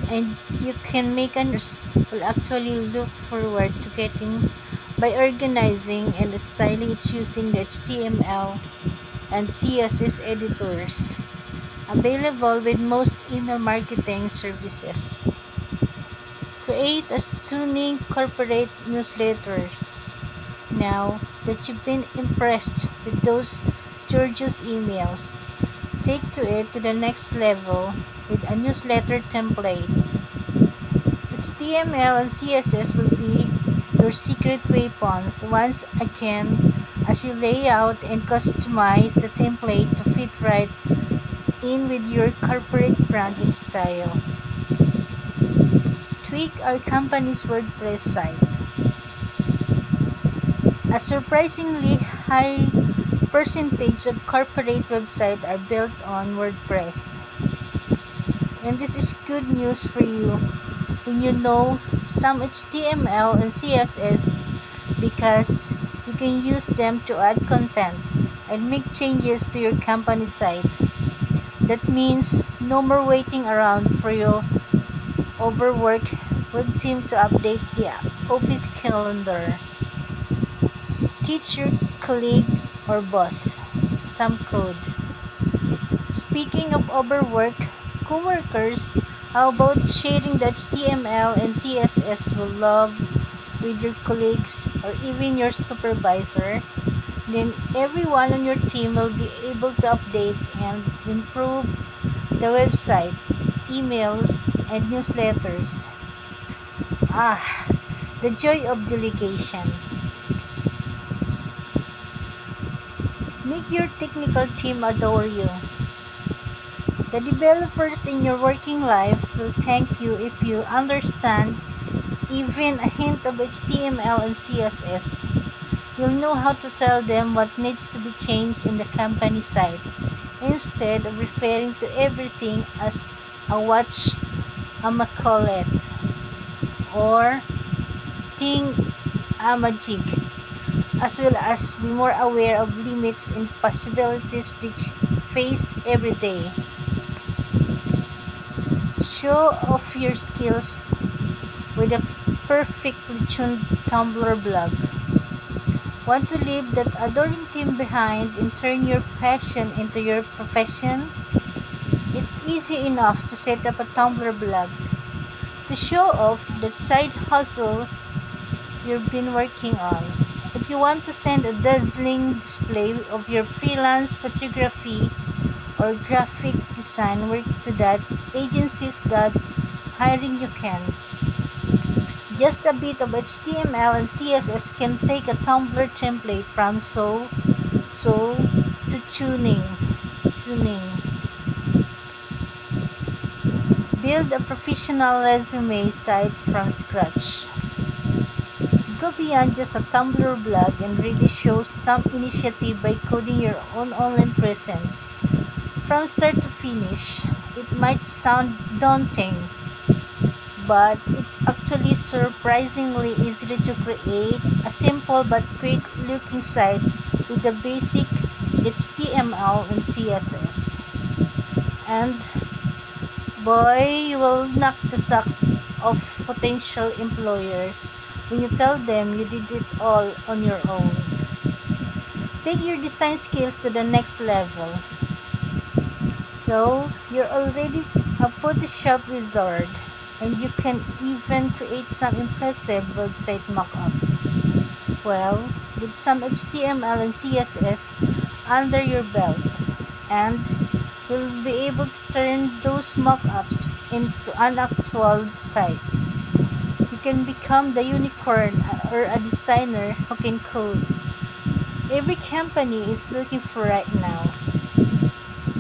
and you can make will actually look forward to getting by organizing and styling it using the HTML and CSS editors available with most email marketing services. Create a stunning corporate newsletter. Now that you've been impressed with those gorgeous emails, take it to the next level with a newsletter templates. HTML and CSS will be your secret weapons once again as you lay out and customize the template to fit right in with your corporate branding style. Tweak our company's WordPress site. A surprisingly high percentage of corporate websites are built on WordPress. And this is good news for you when you know some HTML and CSS because you can use them to add content and make changes to your company site. That means no more waiting around for your overworked web team to update the office calendar. Teach your colleague or boss some code. Speaking of overwork, coworkers, how about sharing the HTML and CSS you love with your colleagues or even your supervisor? Then everyone on your team will be able to update and improve the website, emails, and newsletters. Ah, the joy of delegation. Make your technical team adore you. The developers in your working life will thank you if you understand even a hint of HTML and CSS. You'll know how to tell them what needs to be changed in the company site instead of referring to everything as a watch amacolet or thing amajig, as well as be more aware of limits and possibilities they face every day. Show off your skills with a perfectly tuned Tumblr blog. Want to leave that adoring team behind and turn your passion into your profession? It's easy enough to set up a Tumblr blog to show off that side hustle you've been working on. If you want to send a dazzling display of your freelance photography or graphic design work to that agencies that hiring you can. Just a bit of HTML and CSS can take a Tumblr template from so to tuning. Build a professional resume site from scratch. Go beyond just a Tumblr blog and really show some initiative by coding your own online presence. From start to finish, it might sound daunting, but it's actually surprisingly easy to create a simple but quick looking site with the basics HTML and CSS. And boy, you will knock the socks off potential employers when you tell them you did it all on your own. Take your design skills to the next level. So, you're already a Photoshop wizard and you can even create some impressive website mockups. Well, get some HTML and CSS under your belt and you'll be able to turn those mockups into actual sites. You can become the unicorn or a designer who can code. Every company is looking for right now.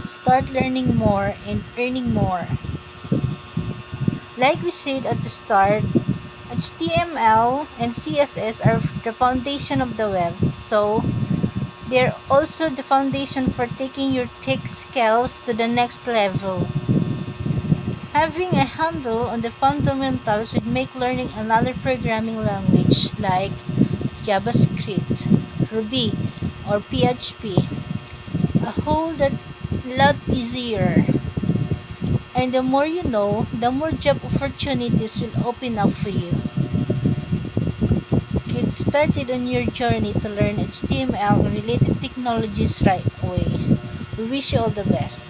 Start learning more and earning more. Like we said at the start, HTML and CSS are the foundation of the web. So, they're also the foundation for taking your tech skills to the next level. Having a handle on the fundamentals would make learning another programming language like JavaScript, Ruby, or PHP a whole lot easier. And the more you know, the more job opportunities will open up for you. Get started on your journey to learn HTML and related technologies right away. We wish you all the best.